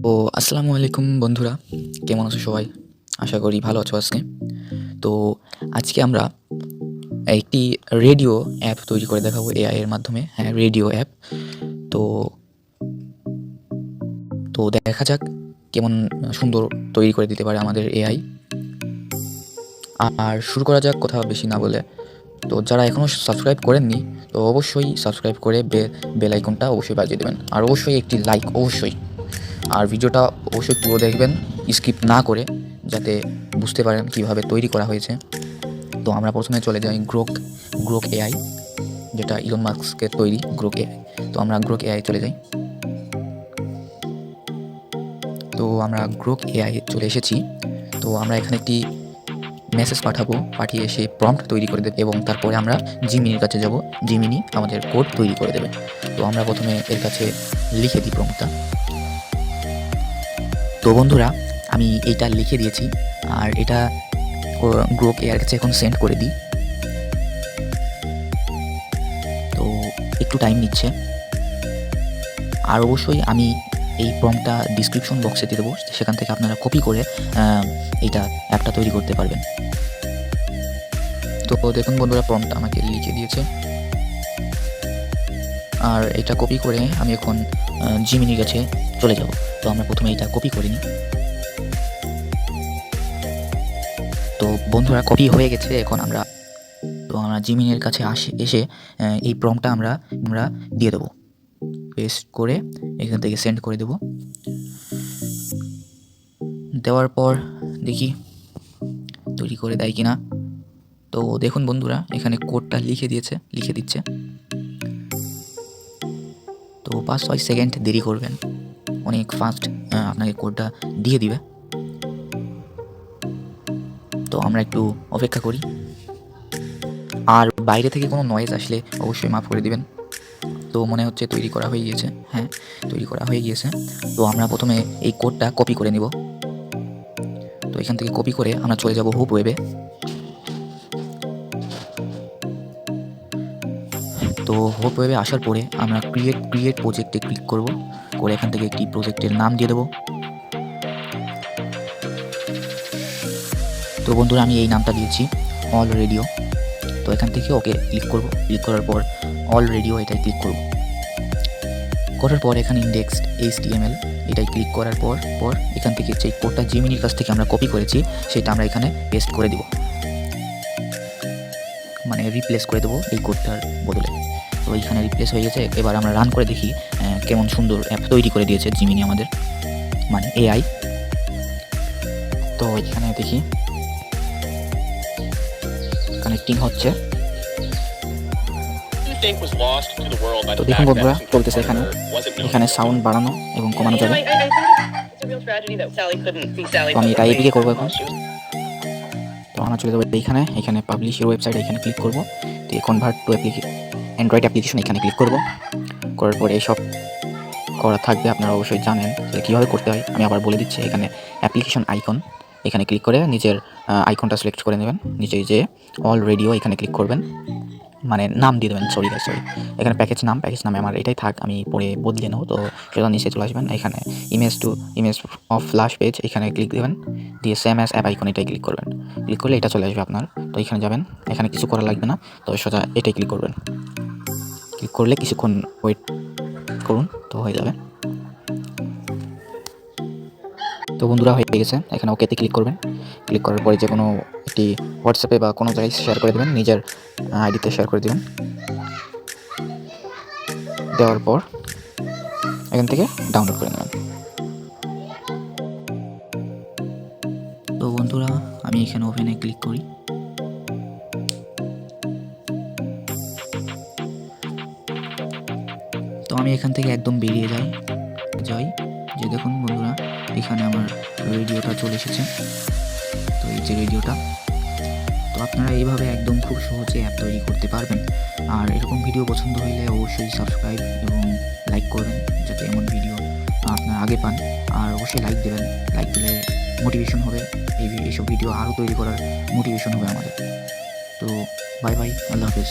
তো আসসালামু আলাইকুম বন্ধুরা, কেমন আছো সবাই? আশা করি ভালো আছো আজকে। তো আজকে আমরা একটি রেডিও অ্যাপ তৈরি করে দেখাবো এআই এর মাধ্যমে। হ্যাঁ, রেডিও অ্যাপ। তো তো দেখা যাক কেমন সুন্দর তৈরি করে দিতে পারে আমাদের এআই। আর শুরু করা যাক কথা বেশি না বলে। তো যারা এখনও সাবস্ক্রাইব করেননি, তো অবশ্যই সাবস্ক্রাইব করে বেল আইকনটা অবশ্যই বাজিয়ে দেবেন। আর অবশ্যই একটি লাইক অবশ্যই। আর ভিডিওটা অবশ্যই পুরো দেখবেন, স্কিপ না করে, যাতে বুঝতে পারেন কিভাবে তৈরি করা হয়েছে। তো আমরা প্রথমে চলে যাই গ্রোক এআই, যেটা ইলন মাস্কের তৈরি গ্রোক এআই। তো আমরা গ্রোক এআই চলে যাই। তো আমরা গ্রোক এআই চলে এসেছি। তো আমরা এখানে একটি মেসেজ পাঠাবো, পাঠিয়ে সে প্রম্পট তৈরি করে দেবে এবং তারপরে আমরা জিমিনির কাছে যাব। জিমিনি আমাদের কোড তৈরি করে দেবে। তো আমরা প্রথমে এর কাছে লিখে দিই প্রম্পটটা। তো বন্ধুরা, আমি এইটা লিখে দিয়েছি আর এটা গ্রোক এআইয়ের কাছে এখন সেন্ড করে দিই। তো একটু টাইম নিচ্ছে। আর অবশ্যই আমি এই প্রম্পটটা ডিসক্রিপশন বক্সে দিয়ে দেবো, সেখান থেকে আপনারা কপি করে এইটা অ্যাপটা তৈরি করতে পারবেন। তো দেখুন বন্ধুরা, প্রম্পটটা আমাকে লিখে দিয়েছে আর এটা কপি করে আমি এখন জিমিনির কাছে চলে যাব। তো আমরা প্রথমে এটা কপি করে নিই। তো বন্ধুরা, কপি হয়ে গেছে। এখন আমরা জিমিনির কাছে এসে এই প্রম্পটটা আমরা দিয়ে দেবো। পেস্ট করে এখান থেকে সেন্ড করে দেব। দেওয়ার পর দেখি তৈরি করে দেয় কিনা। তো দেখুন বন্ধুরা, এখানে কোডটা লিখে দিচ্ছে। তো 5-6 সেকেন্ড দেরি করবেন, অনেক ফাস্ট আপনাকে কোডটা দিয়ে দিবে। তো আমরা একটু অপেক্ষা করি। আর বাইরে থেকে কোনো নয়েজ আসলে অবশ্যই মাফ করে দিবেন। তো মনে হচ্ছে তৈরি করা হয়ে গিয়েছে। হ্যাঁ, তৈরি করা হয়ে গিয়েছে। তো আমরা প্রথমে এই কোডটা কপি করে নিব। তো এখান থেকে কপি করে আমরা চলে যাব হুপ ওয়েবে। তো হুপ ওয়েবে আসার পরে আমরা ক্রিয়েট প্রজেক্টে ক্লিক করব, করে এখান থেকে একটি প্রজেক্টের নাম দিয়ে দেবো। তো বন্ধুরা, আমি এই নামটা দিয়েছি অল রেডিও। তো এখান থেকে ওকে ক্লিক করব। ক্লিক করার পর অল রেডিও এটাই ক্লিক করব। করার পর এখানে ইন্ডেক্স HTML এটাই ক্লিক করার পর এখান থেকে যে কোডটা জিমিনির কাছ থেকে আমরা কপি করেছি সেটা আমরা এখানে পেস্ট করে দেব, মানে রিপ্লেস করে দেবো এই কোডটার বদলে। তো এইখানে রিপ্লেস হয়ে গেছে। এবার আমরা রান করে দেখি কেমন সুন্দর অ্যাপ তৈরি করে দিয়েছে জিমিনি আমাদের, মানে এআই। তো এখানে দেখি কানেক্টিং হচ্ছে। তো দেখুন বন্ধুরা, চলতেছে এখানে সাউন্ড বাড়ানো এবং কমানো যাবে। তো আমি এটা এপিকে করবো এখন। তো আমরা চলে যাবো এখানে পাবলিশের ওয়েবসাইট, এখানে ক্লিক করবো। তো কনভার্ট টু অ্যান্ড্রয়েড অ্যাপ্লিকেশন এখানে ক্লিক করবো। করার পরে এইসব করা থাকবে, আপনারা অবশ্যই জানেন যে কীভাবে করতে হয়। আমি আবার বলে দিচ্ছি। এখানে অ্যাপ্লিকেশন আইকন, এখানে ক্লিক করে নিজের আইকনটা সিলেক্ট করে নেবেন। নিচে যে অল রেডিও এখানে ক্লিক করবেন, মানে নাম দিয়ে দেবেন। সরি এখানে প্যাকেজ নামে আমার এটাই থাক, আমি পরে বদলে নেব। তো সেটা নিচে চলে আসবেন। এখানে ইমেজ অফ ফ্ল্যাশ পেজ এখানে ক্লিক দেবেন, দিয়ে সেম অ্যাজ অ্যাপ আইকন এটাই ক্লিক করবেন। ক্লিক করলে এটা চলে আসবে আপনার। তো এখানে যাবেন, এখানে কিছু করা লাগবে না, তবে সোজা এটাই ক্লিক করবেন। ক্লিক করলে কিছুক্ষণ ওয়েট করুন, তো হয়ে যাবে। তো বন্ধুরা, হয়ে গেছে। এখানে ওকেতে ক্লিক করবেন। ক্লিক করার পরে যে কোনো একটি হোয়াটসঅ্যাপে বা কোনো জায়গায় শেয়ার করে দেবেন, নিজের আইডিতে শেয়ার করে দেবেন। দেওয়ার পর এখান থেকে ডাউনলোড করে নেবেন। তো বন্ধুরা, আমি এখানে ওপেনে ক্লিক করি। তো আমি এখান থেকে একদম বেরিয়ে যাই যে দেখুন বন্ধুরা, এখানে আমার রেডিওটা চলে এসেছে। তো এই যে রেডিওটা, তো আপনারা এইভাবে একদম খুব সহজে অ্যাপ তৈরি করতে পারবেন। আর এরকম ভিডিও পছন্দ হলে অবশ্যই সাবস্ক্রাইব এবং লাইক করবেন, যাতে এমন ভিডিও আপনারা আগে পান। আর অবশ্যই লাইক দেবেন, লাইক দিলে মোটিভেশন হবে, এইসব ভিডিও আরও তৈরি করার মোটিভেশন হবে আমাদের। তো বাই বাই, আল্লাহ হাফেজ।